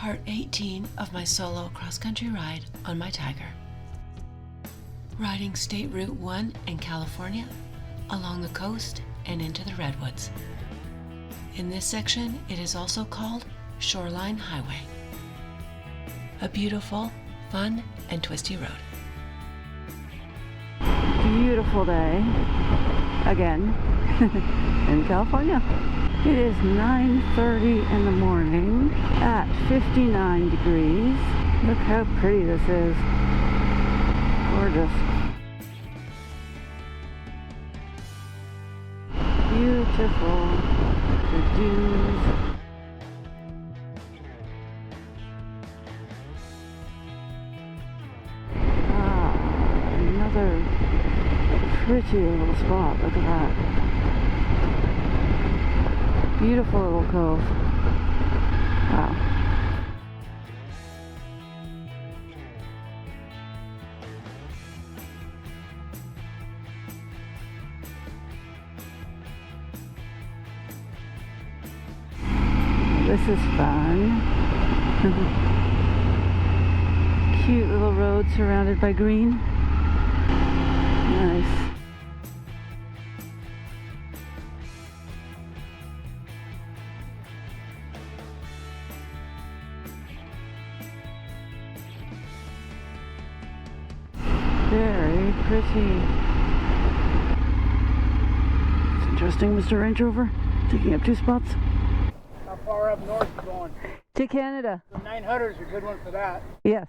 Part 18 of my solo cross-country ride on my Tiger. Riding State Route 1 in California, along the coast and into the redwoods. In this section, it is also called Shoreline Highway. A beautiful, fun, and twisty road. Beautiful day, again, in California. It is 9:30 in the morning at 59 degrees. Look how pretty this is. Gorgeous. Beautiful. The dunes. Another pretty little spot. Look at that. Beautiful little cove. Wow. This is fun. Cute little road surrounded by green. Nice. Very pretty. It's interesting, Mr. Range Rover, taking up two spots. How far up north you going? To Canada. The 900 is a good one for that. Yes.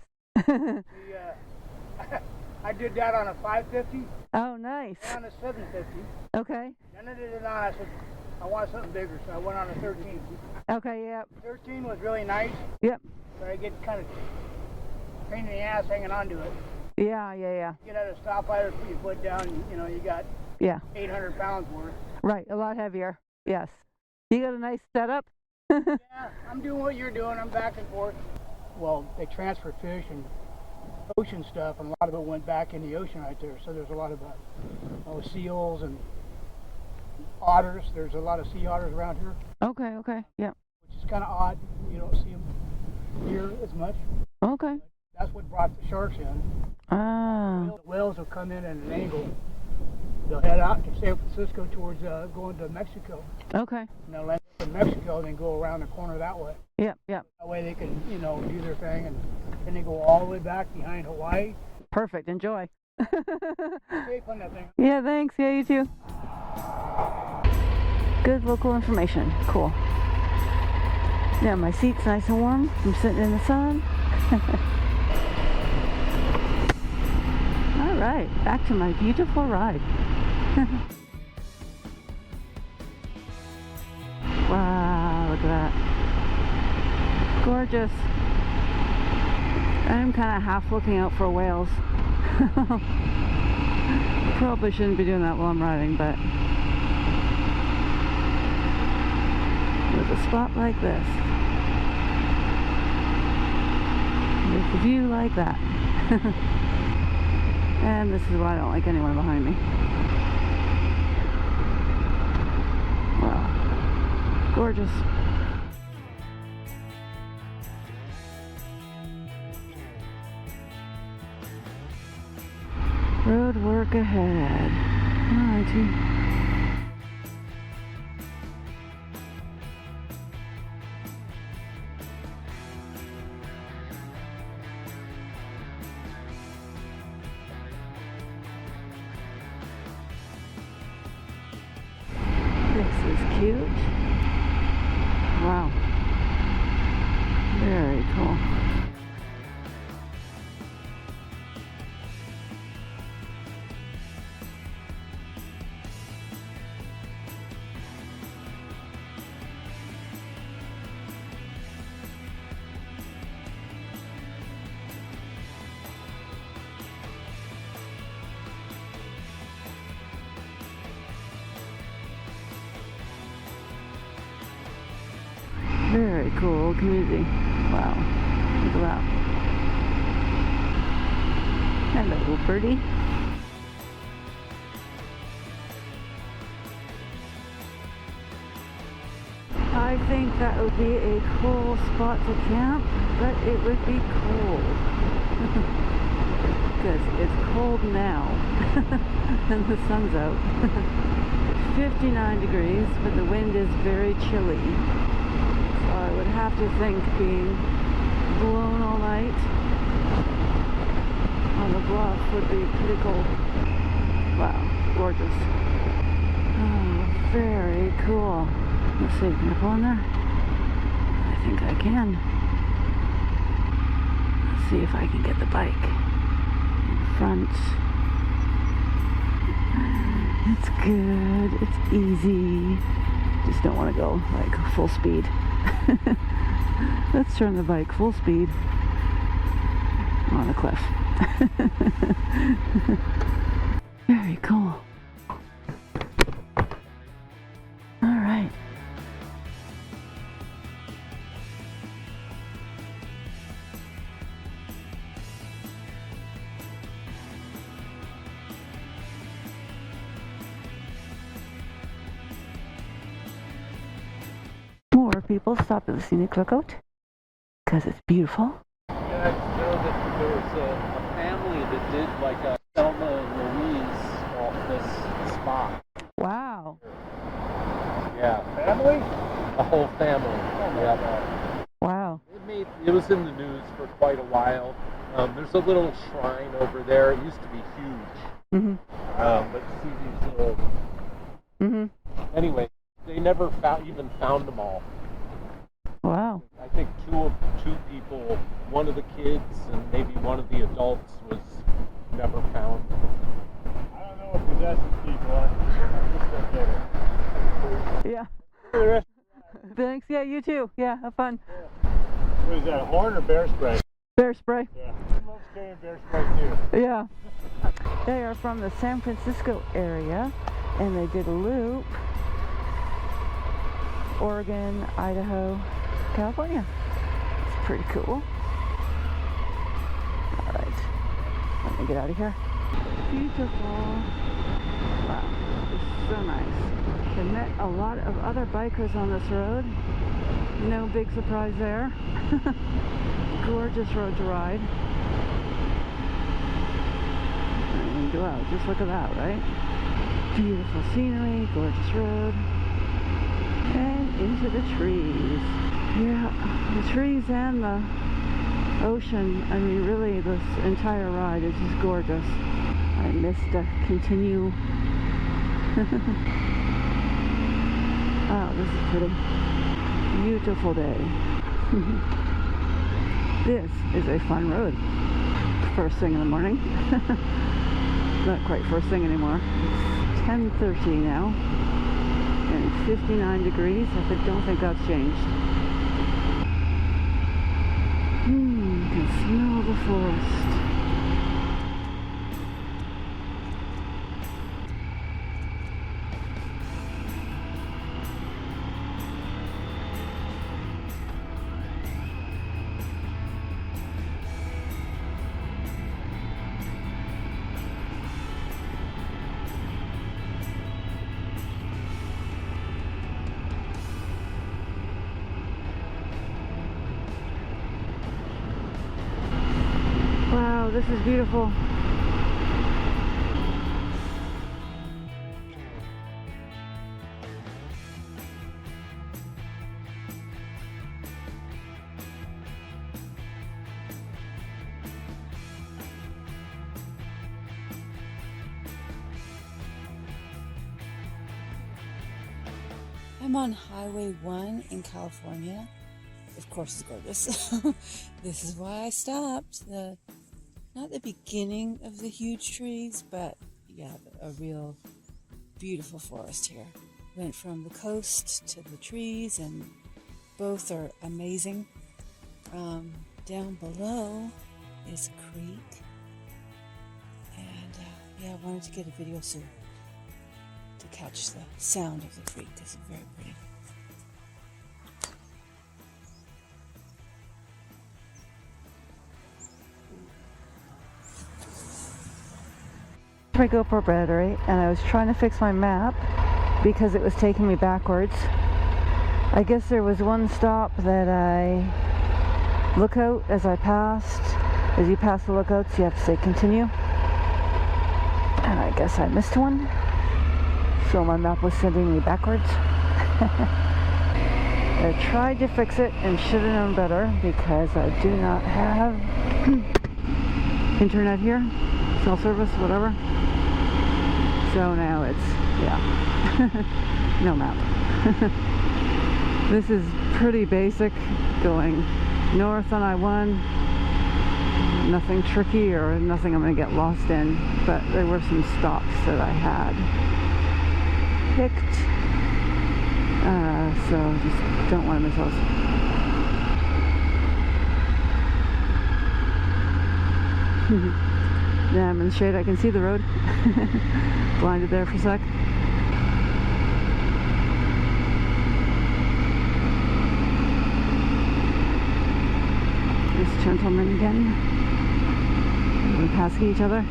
I did that on a 550. Oh, nice. And on a 750. Okay. Then I did it on, I said, I want something bigger, so I went on a 13. Okay, yep. 13 was really nice. Yep. But I get kind of pain in the ass hanging on to it. Yeah. You get at a stoplight, put your foot down, you know, you got 800 pounds worth. Right, a lot heavier. Yes. You got a nice setup? Yeah, I'm doing what you're doing. I'm back and forth. Well, they transfer fish and ocean stuff, and a lot of it went back in the ocean right there. So there's a lot of seals and otters. There's a lot of sea otters around here. Okay, yeah. Which is kind of odd. You don't see them here as much. Okay. But that's what brought the sharks in. Ah. The whales will come in at an angle. They'll head out to San Francisco towards going to Mexico. Okay. And they'll end up in Mexico and then go around the corner that way. Yep. That way they can, you know, do their thing, and then they go all the way back behind Hawaii. Perfect. Enjoy. Safe on that thing. Yeah, thanks. Yeah, you too. Good local information. Cool. Yeah, my seat's nice and warm. I'm sitting in the sun. All right, back to my beautiful ride. Wow, look at that. Gorgeous. I'm kind of half looking out for whales. Probably shouldn't be doing that while I'm riding, but with a spot like this, with a view like that. And this is why I don't like anyone behind me. Wow. Gorgeous. Road work ahead. Alrighty. This is cute. Wow. Very cool. Very cool community. Wow. Look at that. Hello, birdie. I think that would be a cool spot spot to camp, but it would be cold. Because it's cold now and the sun's out. 59 degrees, but the wind is very chilly. So I would have to think being blown all night on the bluff would be pretty cold. Wow, gorgeous. Oh, very cool. Let's see, can I go in there? I think I can. Let's see if I can get the bike in front. It's good, it's easy. Just don't want to go like full speed. Let's turn the bike full speed on a cliff. Very cool. All right. More people stop at the Scenic Lookout because it's beautiful. You guys know that there was a family that did like a Thelma and Louise off this spot. Wow. Yeah. Family? A whole family. Yeah. Wow. It was in the news for quite a while. There's a little shrine over there. It used to be huge. Mm-hmm. But you see these little... Mm-hmm. Anyway, they never even found them all. Wow. I think two people, one of the kids and maybe one of the adults was never found. I don't know what possesses people. I'm just gonna get it. Yeah. For the rest Thanks. Yeah, you too. Yeah, have fun. what is that, horn or bear spray? Bear spray. Yeah. I love carrying bear spray too. Yeah. They are from the San Francisco area, and they did a loop. Oregon, Idaho, California. It's pretty cool. All right. Let me get out of here. Beautiful. Wow. It's so nice. I met a lot of other bikers on this road. No big surprise there. Gorgeous road to ride. And wow, just look at that, right? Beautiful scenery, gorgeous road. And into the trees. Yeah, the trees and the ocean. I mean, really, this entire ride is just gorgeous. I missed to continue. Wow, this is pretty. Beautiful day. This is a fun road. First thing in the morning. Not quite first thing anymore. It's 10:30 now. And 59 degrees. I don't think that's changed. You can smell the forest. Wow, this is beautiful. I'm on Highway 1 in California. Of course, it's gorgeous. This is why I stopped. Not the beginning of the huge trees, but yeah, a real beautiful forest here. Went from the coast to the trees, and both are amazing. Down below is a creek, and yeah, I wanted to get a video soon to catch the sound of the creek. It's very pretty. My GoPro battery, and I was trying to fix my map because it was taking me backwards. I guess there was one stop that I lookout as I passed. As you pass the lookouts, you have to say continue. And I guess I missed one. So my map was sending me backwards. I tried to fix it and should have known better because I do not have internet here, cell service, whatever. So now it's, yeah, no map. This is pretty basic, going north on I-1. Nothing tricky or nothing I'm going to get lost in, but there were some stops that I had picked, so just don't want to miss those. Yeah, I'm in the shade. I can see the road. Blinded there for a sec. This gentleman again. We're passing each other.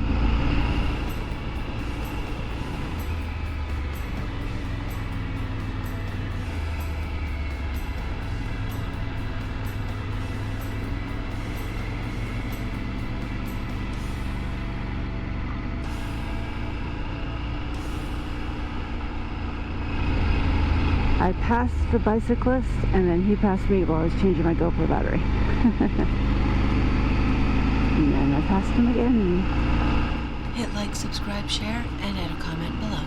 I passed the bicyclist and then he passed me while I was changing my GoPro battery. And then I passed him again. Hit like, subscribe, share, and add a comment below.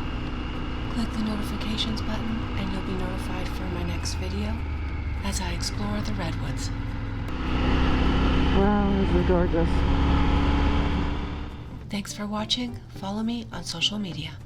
Click the notifications button and you'll be notified for my next video as I explore the redwoods. Wow, this is gorgeous. Thanks for watching. Follow me on social media.